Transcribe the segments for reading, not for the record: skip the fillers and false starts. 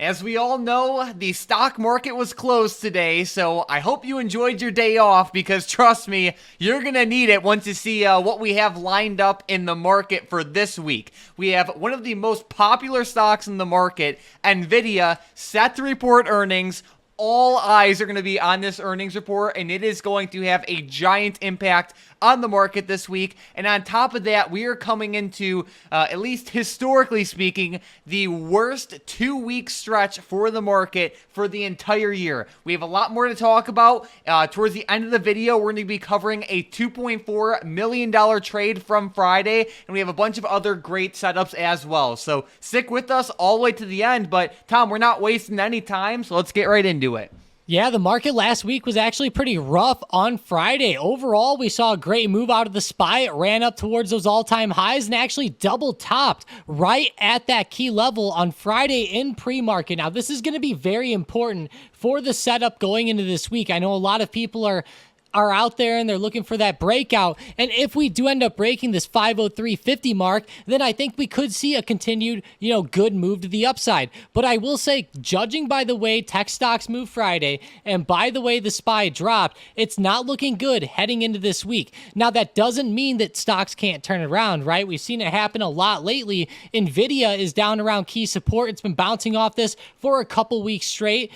As we all know, the stock market was closed today, so I hope you enjoyed your day off because trust me, you're going to need it once you see what we have lined up in the market for this week. We have one of the most popular stocks in the market, NVIDIA, set to report earnings. All eyes are going to be on this earnings report, and it is going to have a giant impact on the market this week. And on top of that, we are coming into, at least historically speaking, the worst 2-week stretch for the market for the entire year. We have a lot more to talk about. Towards the end of the video, we're going to be covering a $2.4 million trade from Friday, and we have a bunch of other great setups as well. So stick with us all the way to the end. But Tom, we're not wasting any time, so let's get right into it. Yeah, the market last week was actually pretty rough on Friday. Overall, we saw a great move out of the SPY. It ran up towards those all-time highs and actually double topped right at that key level on Friday in pre-market. Now, this is going to be very important for the setup going into this week. I know a lot of people are out there and they're looking for that breakout. And if we do end up breaking this 503.50 mark, then I think we could see a continued, good move to the upside. But I will say, judging by the way tech stocks moved Friday and by the way the SPY dropped, it's not looking good heading into this week. Now, that doesn't mean that stocks can't turn around, right? We've seen it happen a lot lately. NVIDIA is down around key support. It's been bouncing off this for a couple weeks straight.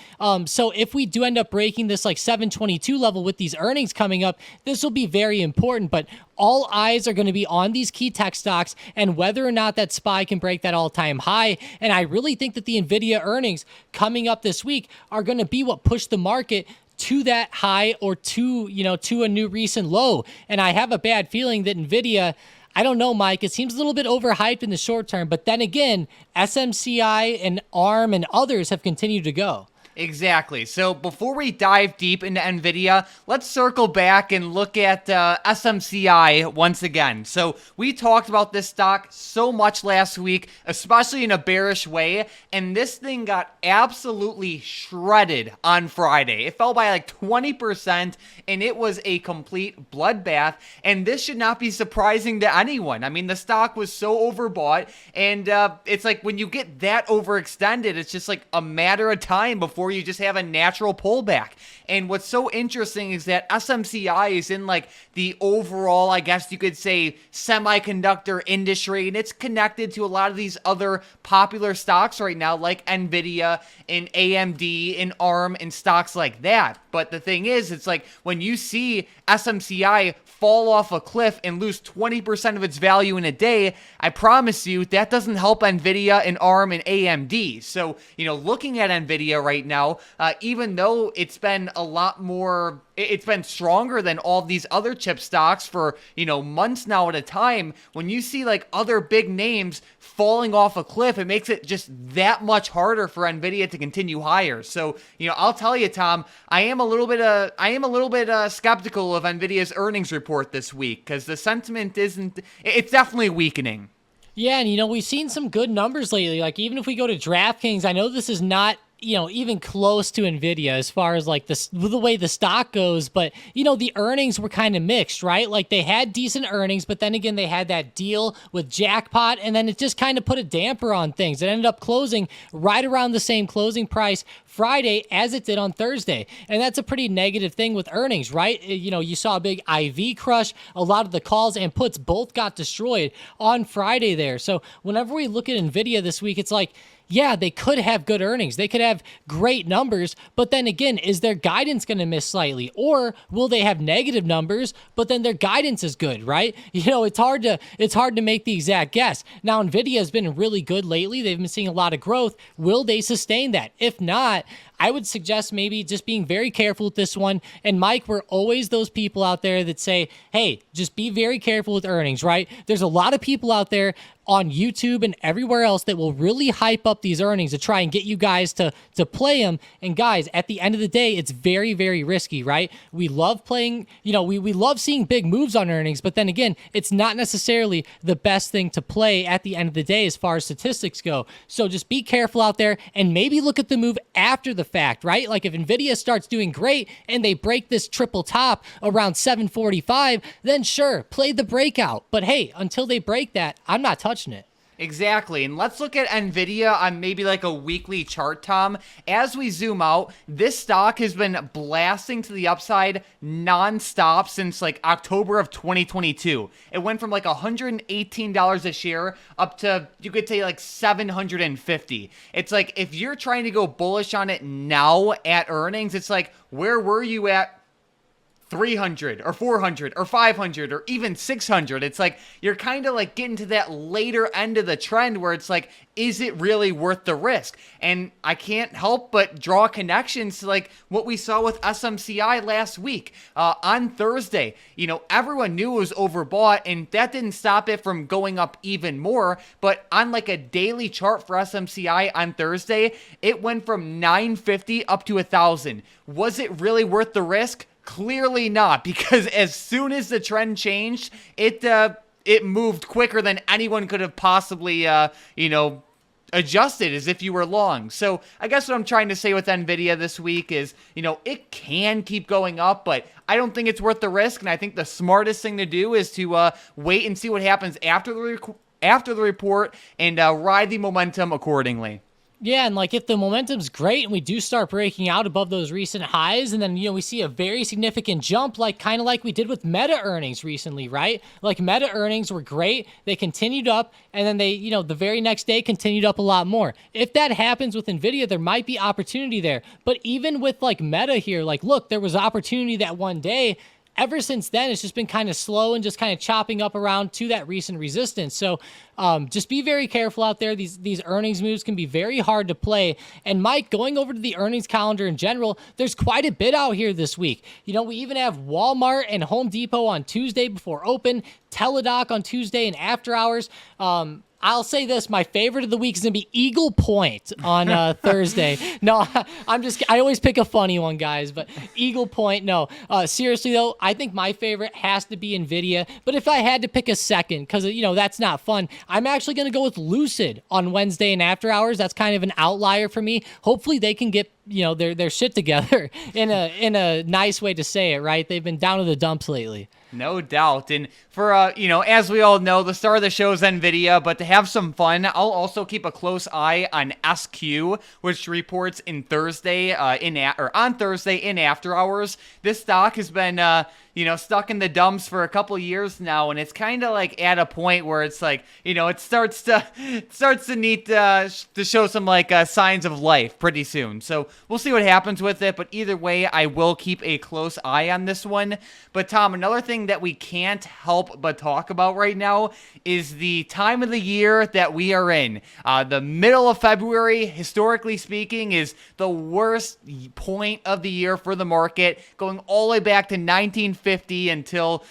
So if we do end up breaking this like 722 level with these earnings coming up, this will be very important. But all eyes are going to be on these key tech stocks and whether or not that SPY can break that all-time high. And I really think that the NVIDIA earnings coming up this week are going to be what push the market to that high or to a new recent low. And I have a bad feeling that NVIDIA, I don't know, Mike, it seems a little bit overhyped in the short term, but then again, SMCI and ARM and others have continued to go. Exactly. So before we dive deep into NVIDIA, let's circle back and look at SMCI once again. So we talked about this stock so much last week, especially in a bearish way, and this thing got absolutely shredded on Friday. It fell by like 20%, and it was a complete bloodbath, and this should not be surprising to anyone. I mean, the stock was so overbought, and it's like when you get that overextended, it's just like a matter of time before you just have a natural pullback. And what's so interesting is that SMCI is in like the overall, I guess you could say, semiconductor industry, and it's connected to a lot of these other popular stocks right now, like NVIDIA and AMD and ARM and stocks like that. But the thing is, it's like when you see SMCI fall off a cliff and lose 20% of its value in a day, I promise you that doesn't help NVIDIA and ARM and AMD. So, looking at NVIDIA right now, even though it's been a lot more, it's been stronger than all these other chip stocks for, months now at a time, when you see like other big names falling off a cliff, it makes it just that much harder for NVIDIA to continue higher. So, I'll tell you, Tom, I am a little bit skeptical of NVIDIA's earnings report this week because the sentiment it's definitely weakening. Yeah, and we've seen some good numbers lately. Like even if we go to DraftKings, I know this is not even close to NVIDIA as far as like the way the stock goes, but the earnings were kind of mixed, right? Like they had decent earnings, but then again, they had that deal with Jackpot, and then it just kind of put a damper on things. It ended up closing right around the same closing price Friday as it did on Thursday. And that's a pretty negative thing with earnings, right? You saw a big IV crush. A lot of the calls and puts both got destroyed on Friday there. So whenever we look at NVIDIA this week, it's like, yeah, they could have good earnings. They could have great numbers, but then again, is their guidance going to miss slightly? Or will they have negative numbers, but then their guidance is good, right? It's hard to make the exact guess. Now, NVIDIA has been really good lately. They've been seeing a lot of growth. Will they sustain that? If not, I would suggest maybe just being very careful with this one. And Mike, we're always those people out there that say, hey, just be very careful with earnings, right? There's a lot of people out there on YouTube and everywhere else that will really hype up these earnings to try and get you guys to play them. And guys, at the end of the day, it's very, very risky, right? We love playing, we love seeing big moves on earnings, but then again, it's not necessarily the best thing to play at the end of the day as far as statistics go. So just be careful out there and maybe look at the move after the fact, right? Like if NVIDIA starts doing great and they break this triple top around 745, then sure, play the breakout. But hey, until they break that, I'm not touching it. Exactly. And let's look at NVIDIA on maybe like a weekly chart, Tom. As we zoom out, this stock has been blasting to the upside nonstop since like October of 2022. It went from like $118 a share up to, you could say, like 750. It's like if you're trying to go bullish on it now at earnings, it's like, where were you at 300 or 400 or 500 or even 600? It's like you're kind of like getting to that later end of the trend where it's like, is it really worth the risk? And I can't help but draw connections to like what we saw with SMCI last week on Thursday. Everyone knew it was overbought, and that didn't stop it from going up even more. But on like a daily chart for SMCI on Thursday, it went from 950 up to 1,000. Was it really worth the risk? Clearly not, because as soon as the trend changed, it moved quicker than anyone could have possibly, adjusted as if you were long. So I guess what I'm trying to say with NVIDIA this week is, it can keep going up, but I don't think it's worth the risk. And I think the smartest thing to do is to wait and see what happens after the report and ride the momentum accordingly. Yeah, and like if the momentum's great and we do start breaking out above those recent highs, and then we see a very significant jump, like kind of like we did with Meta earnings recently, right? Like Meta earnings were great, they continued up, and then they, the very next day continued up a lot more. If that happens with NVIDIA, there might be opportunity there. But even with like Meta here, like look, there was opportunity that one day. Ever since then, it's just been kind of slow and just kind of chopping up around to that recent resistance. So just be very careful out there. These earnings moves can be very hard to play. And Mike, going over to the earnings calendar in general, there's quite a bit out here this week. We even have Walmart and Home Depot on Tuesday before open, Teladoc on Tuesday and after hours. I'll say this, my favorite of the week is going to be Eagle Point on Thursday. No, I always pick a funny one, guys, but Eagle Point, no. Seriously, though, I think my favorite has to be NVIDIA, but if I had to pick a second, because, that's not fun, I'm actually going to go with Lucid on Wednesday and after hours. That's kind of an outlier for me. Hopefully they can get their shit together in a nice way to say it, right? They've been down to the dumps lately. No doubt. And for, as we all know, the star of the show is NVIDIA, but to have some fun, I'll also keep a close eye on SQ, which reports on Thursday in after hours. This stock has been, stuck in the dumps for a couple years now, and it's kind of like at a point where it's like, it starts to need to show some like signs of life pretty soon. So we'll see what happens with it, but either way, I will keep a close eye on this one. But Tom, another thing that we can't help but talk about right now is the time of the year that we are in. The middle of February, historically speaking, is the worst point of the year for the market, going all the way back to 1950 until,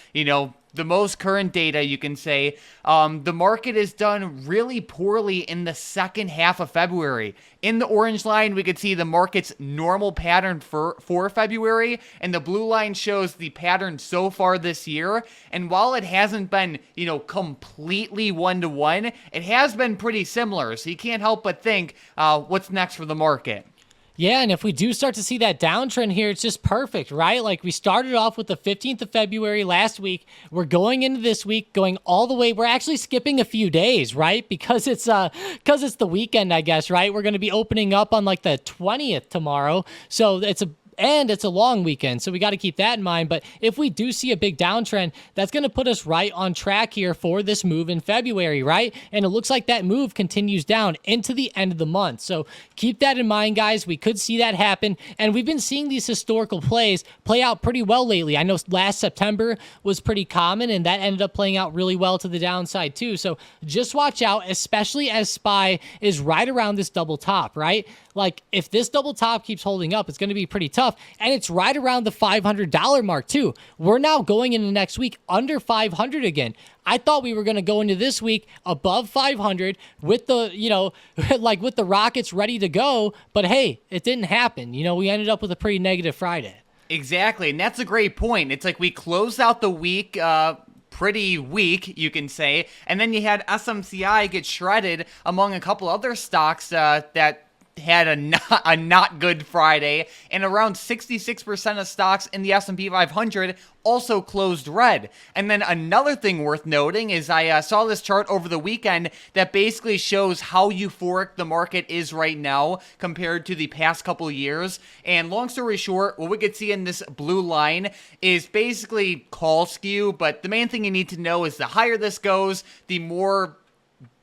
the most current data, you can say. The market is done really poorly in the second half of February. In the orange line, we could see the market's normal pattern for February, and the blue line shows the pattern so far this year. And while it hasn't been, completely one-to-one, it has been pretty similar. So you can't help but think, what's next for the market? Yeah, and if we do start to see that downtrend here, it's just perfect, right? Like we started off with the 15th of February last week. We're going into this week, going all the way. We're actually skipping a few days, right? Because it's the weekend, I guess, right? We're going to be opening up on like the 20th tomorrow. So it's a long weekend, so we got to keep that in mind. But if we do see a big downtrend, that's going to put us right on track here for this move in February, right? And it looks like that move continues down into the end of the month. So keep that in mind, guys. We could see that happen. And we've been seeing these historical plays play out pretty well lately. I know last September was pretty common, and that ended up playing out really well to the downside too. So just watch out, especially as SPY is right around this double top, right? Like if this double top keeps holding up, it's going to be pretty tough. And it's right around the $500 mark too. We're now going into next week under 500 again. I thought we were going to go into this week above 500 with the, like with the rockets ready to go. But hey, it didn't happen. We ended up with a pretty negative Friday. Exactly. And that's a great point. It's like we closed out the week, pretty weak, you can say. And then you had SMCI get shredded among a couple other stocks that had a not good Friday, and around 66% of stocks in the S&P 500 also closed red. And then another thing worth noting is I saw this chart over the weekend that basically shows how euphoric the market is right now compared to the past couple of years. And long story short, what we could see in this blue line is basically call skew, but the main thing you need to know is the higher this goes, the more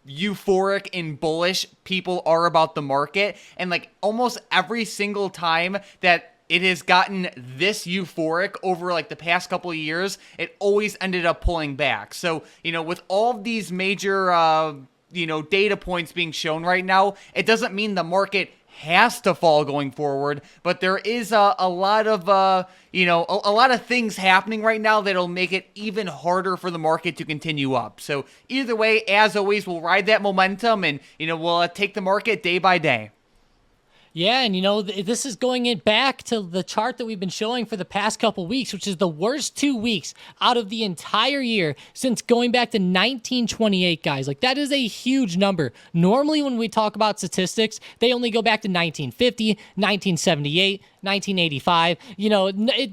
euphoric and bullish people are about the market. And like almost every single time that it has gotten this euphoric over like the past couple of years, it always ended up pulling back. So, with all of these major, data points being shown right now, it doesn't mean the market has to fall going forward, but there is a lot of a lot of things happening right now that'll make it even harder for the market to continue up. So either way, as always, we'll ride that momentum and we'll take the market day by day. Yeah, and this is going back to the chart that we've been showing for the past couple weeks, which is the worst 2 weeks out of the entire year since going back to 1928, guys. Like, that is a huge number. Normally, when we talk about statistics, they only go back to 1950, 1978, 1985.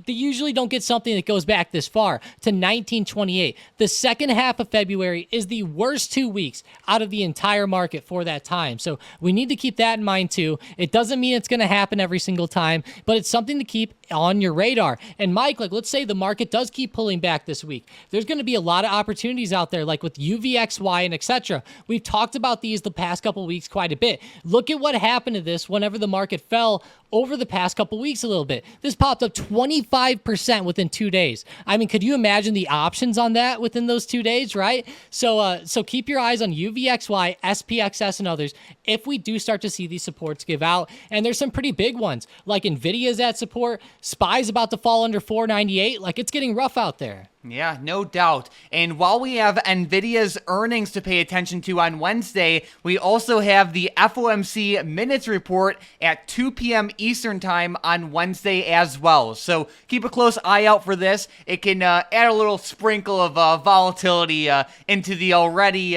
They usually don't get something that goes back this far to 1928. The second half of February is the worst 2 weeks out of the entire market for that time. So we need to keep that in mind too. It doesn't mean it's going to happen every single time, but it's something to keep on your radar. And Mike, like, let's say the market does keep pulling back this week. There's going to be a lot of opportunities out there, like with UVXY and etc. We've talked about these the past couple of weeks quite a bit. Look at what happened to this whenever the market fell over the past couple weeks a little bit. This popped up 25% within 2 days. I mean, could you imagine the options on that within those 2 days, right? So keep your eyes on UVXY, SPXS, and others if we do start to see these supports give out. And there's some pretty big ones, like NVIDIA's at support. SPY's about to fall under 498. Like, it's getting rough out there. Yeah, no doubt. And while we have NVIDIA's earnings to pay attention to on Wednesday, we also have the FOMC minutes report at 2 p.m. Eastern time on Wednesday as well. So keep a close eye out for this. It can add a little sprinkle of volatility into the already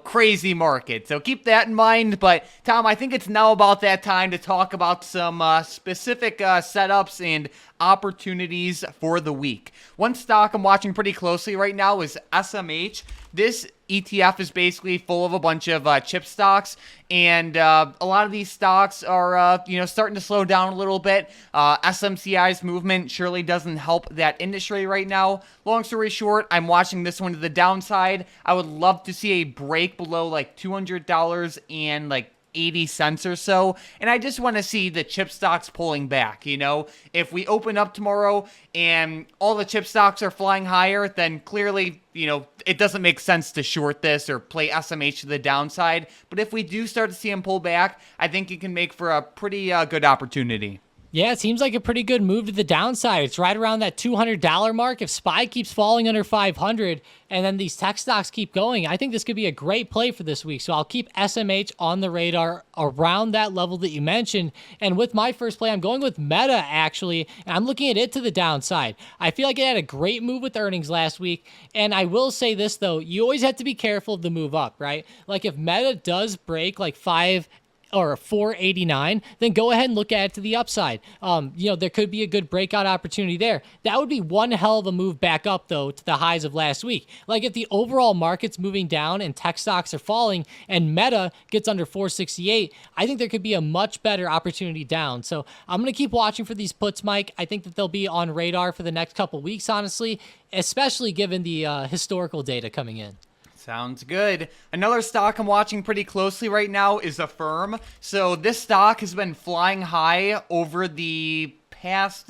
crazy market. So keep that in mind. But Tom, I think it's now about that time to talk about some specific setups and opportunities for the week. One stock I'm watching pretty closely right now is SMH. This ETF is basically full of a bunch of chip stocks, and a lot of these stocks are starting to slow down a little bit. SMCI's movement surely doesn't help that industry right now. Long story short, I'm watching this one to the downside. I would love to see a break below like $200 and like 80 cents or so, and I just want to see the chip stocks pulling back. If we open up tomorrow and all the chip stocks are flying higher, then clearly it doesn't make sense to short this or play SMH to the downside. But if we do start to see them pull back, I think it can make for a pretty good opportunity. Yeah, it seems like a pretty good move to the downside. It's right around that $200 mark. If SPY keeps falling under 500 and then these tech stocks keep going, I think this could be a great play for this week. So I'll keep SMH on the radar around that level that you mentioned. And with my first play, I'm going with Meta, actually, and I'm looking at it to the downside. I feel like it had a great move with earnings last week. And I will say this, though, you always have to be careful of the move up, right? Like if Meta does break like 489, then go ahead and look at it to the upside. There could be a good breakout opportunity there. That would be one hell of a move back up, though, to the highs of last week. Like if the overall market's moving down and tech stocks are falling and Meta gets under 468, I think there could be a much better opportunity down. So I'm going to keep watching for these puts, Mike. I think that they'll be on radar for the next couple weeks, honestly, especially given the historical data coming in. Sounds good. Another stock I'm watching pretty closely right now is Affirm. So this stock has been flying high over the past,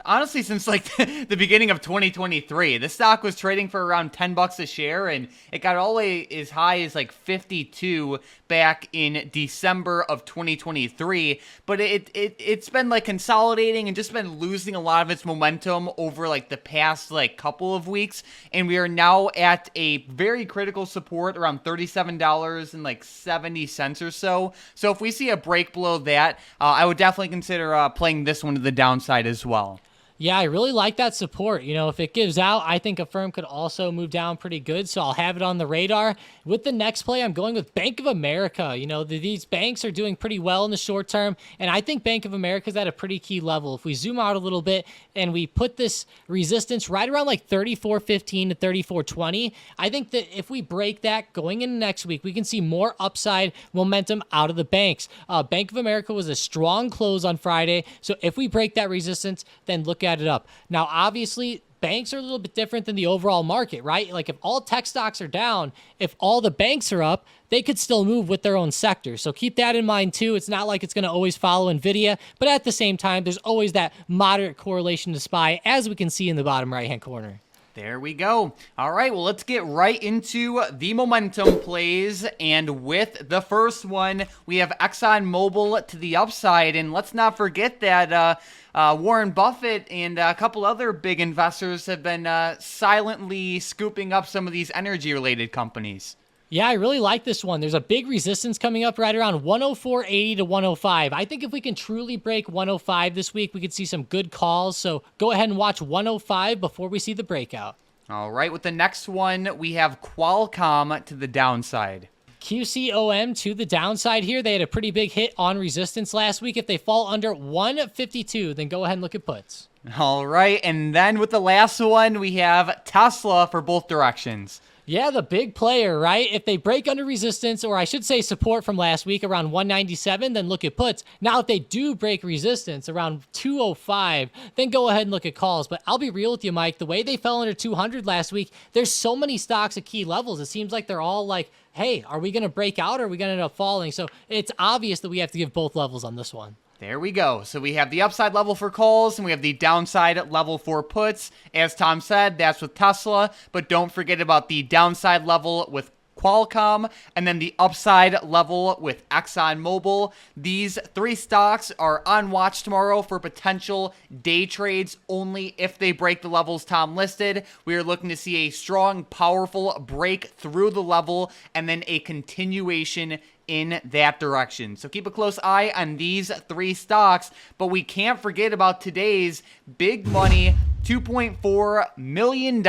honestly, since like the beginning of 2023. This stock was trading for around $10 a share, and it got all the way as high as like 52 back in December of 2023. But it's been like consolidating and just been losing a lot of its momentum over like the past like couple of weeks. And we are now at a very critical support around $37 and like 70 cents or so. So if we see a break below that, I would definitely consider playing this one to the downside as well. Yeah, I really like that support. If it gives out, I think a firm could also move down pretty good. So I'll have it on the radar. With the next play, I'm going with Bank of America. These banks are doing pretty well in the short term. And I think Bank of America is at a pretty key level. If we zoom out a little bit and we put this resistance right around like 34.15 to 34.20, I think that if we break that going into next week, we can see more upside momentum out of the banks. Bank of America was a strong close on Friday. So if we break that resistance, then look at it up. Now, obviously, banks are a little bit different than the overall market, right? Like if all tech stocks are down, if all the banks are up, they could still move with their own sector. So keep that in mind too. It's not like it's going to always follow NVIDIA, but at the same time, there's always that moderate correlation to SPY, as we can see in the bottom right-hand corner. There we go. All right, well, let's get right into the momentum plays. And with the first one, we have ExxonMobil to the upside. And let's not forget that Warren Buffett and a couple other big investors have been silently scooping up some of these energy-related companies. Yeah, I really like this one. There's a big resistance coming up right around 104.80 to 105. I think if we can truly break 105 this week, we could see some good calls. So go ahead and watch 105 before we see the breakout. All right, with the next one, we have Qualcomm to the downside. QCOM to the downside here. They had a pretty big hit on resistance last week. If they fall under 152, then go ahead and look at puts. All right, and then with the last one, we have Tesla for both directions. Yeah, the big player, right? If they break under resistance, or I should say support from last week around 197, then look at puts. Now, if they do break resistance around 205, then go ahead and look at calls. But I'll be real with you, Mike. The way they fell under 200 last week, there's so many stocks at key levels. It seems like they're all like, hey, are we going to break out or are we going to end up falling? So it's obvious that we have to give both levels on this one. There we go. So we have the upside level for calls and we have the downside level for puts. As Tom said, that's with Tesla, but don't forget about the downside level with Qualcomm and then the upside level with ExxonMobil. These three stocks are on watch tomorrow for potential day trades only if they break the levels Tom listed. We are looking to see a strong, powerful break through the level and then a continuation in that direction. So keep a close eye on these three stocks, but we can't forget about today's big money $2.4 million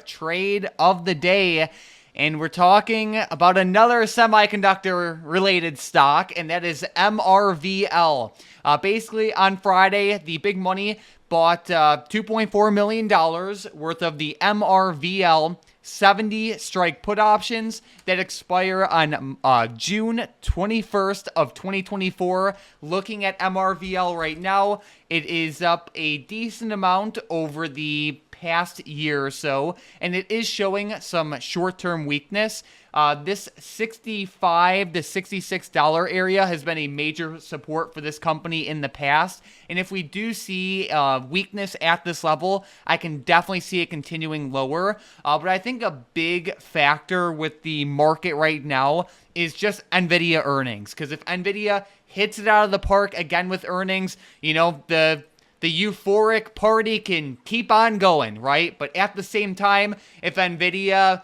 trade of the day. And we're talking about another semiconductor-related stock, and that is MRVL. Basically, on Friday, the big money bought $2.4 million worth of the MRVL 70 strike put options that expire on June 21st of 2024. Looking at MRVL right now, it is up a decent amount over the past year or so, and it is showing some short-term weakness. This $65 to $66 area has been a major support for this company in the past, and if we do see weakness at this level, I can definitely see it continuing lower. But I think a big factor with the market right now is just NVIDIA earnings, because if NVIDIA hits it out of the park again with earnings, the euphoric party can keep on going, right? But at the same time, if NVIDIA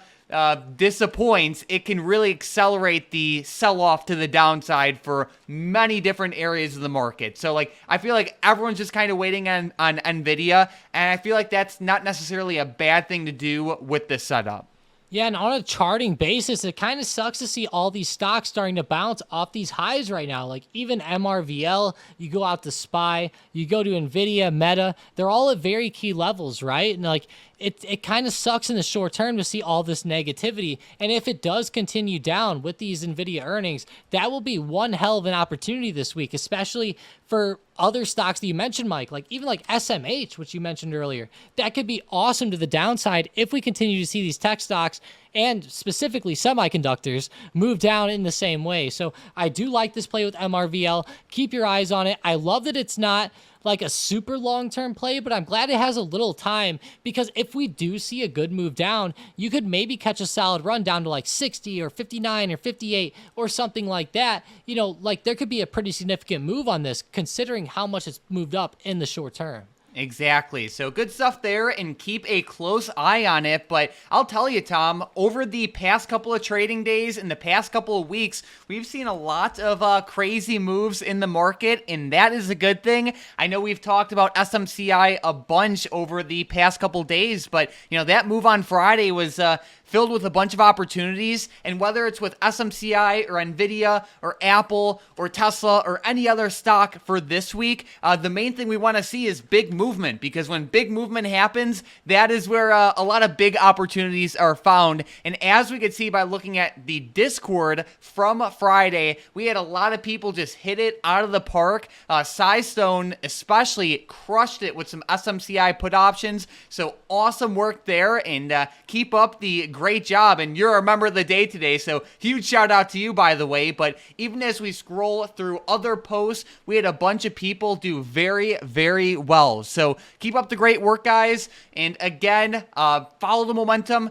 disappoints, it can really accelerate the sell-off to the downside for many different areas of the market. So, I feel like everyone's just kind of waiting on NVIDIA, and I feel like that's not necessarily a bad thing to do with this setup. Yeah, and on a charting basis, it kind of sucks to see all these stocks starting to bounce off these highs right now. Like even MRVL, you go out to SPY, you go to NVIDIA, Meta, they're all at very key levels, right? And it kind of sucks in the short term to see all this negativity. And if it does continue down with these NVIDIA earnings, that will be one hell of an opportunity this week, especially for other stocks that you mentioned, Mike, even like SMH, which you mentioned earlier. That could be awesome to the downside if we continue to see these tech stocks and specifically semiconductors move down in the same way. So I do like this play with MRVL. Keep your eyes on it. I love that it's not like a super long-term play, but I'm glad it has a little time, because if we do see a good move down, you could maybe catch a solid run down to 60 or 59 or 58 or something like that. There could be a pretty significant move on this considering how much it's moved up in the short term. Exactly. So good stuff there, and keep a close eye on it. But I'll tell you, Tom, over the past couple of trading days and the past couple of weeks, we've seen a lot of crazy moves in the market, and that is a good thing. I know we've talked about SMCI a bunch over the past couple days, but that move on Friday was filled with a bunch of opportunities. And whether it's with SMCI or NVIDIA or Apple or Tesla or any other stock for this week, the main thing we want to see is big movement, because when big movement happens, that is where a lot of big opportunities are found. And as we could see by looking at the Discord from Friday, we had a lot of people just hit it out of the park. Stone especially crushed it with some SMCI put options. So awesome work there, and keep up the great job. And you're a member of the day today, so huge shout out to you, by the way. But even as we scroll through other posts, we had a bunch of people do very, very well. So keep up the great work, guys. And again, follow the momentum.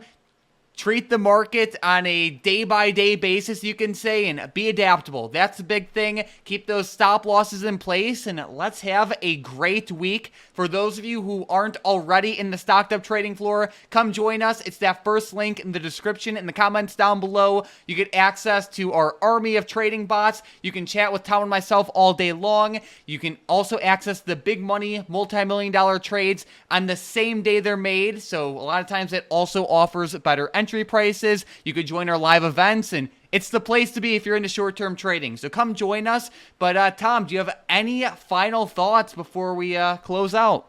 Treat the market on a day-by-day basis, you can say, and be adaptable. That's the big thing. Keep those stop losses in place, and let's have a great week. For those of you who aren't already in the Stocked Up trading floor, come join us. It's that first link in the description in the comments down below. You get access to our army of trading bots. You can chat with Tom and myself all day long. You can also access the big money, multi-million-dollar trades on the same day they're made. So a lot of times it also offers better entry prices. You could join our live events, and it's the place to be if you're into short-term trading. So come join us. But Tom, do you have any final thoughts before we close out?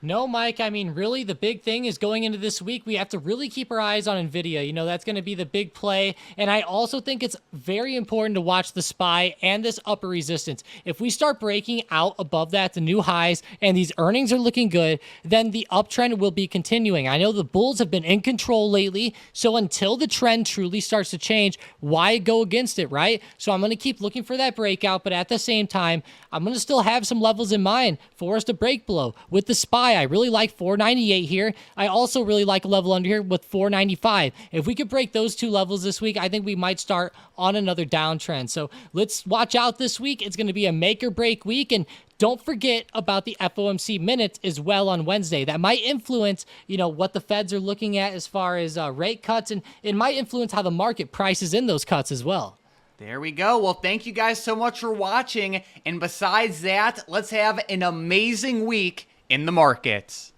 No, Mike, I mean, really, the big thing is going into this week, we have to really keep our eyes on NVIDIA. That's going to be the big play. And I also think it's very important to watch the SPY and this upper resistance. If we start breaking out above that, the new highs, and these earnings are looking good, then the uptrend will be continuing. I know the bulls have been in control lately, so until the trend truly starts to change, why go against it, right? So I'm going to keep looking for that breakout, but at the same time, I'm going to still have some levels in mind for us to break below. With the SPY, I really like 498 here. I also really like a level under here with 495. If we could break those two levels this week, I think we might start on another downtrend. So let's watch out this week. It's going to be a make or break week. And don't forget about the FOMC minutes as well on Wednesday. That might influence, what the Feds are looking at as far as rate cuts, and it might influence how the market prices in those cuts as well. There we go. Well, thank you guys so much for watching. And besides that, let's have an amazing week in the markets.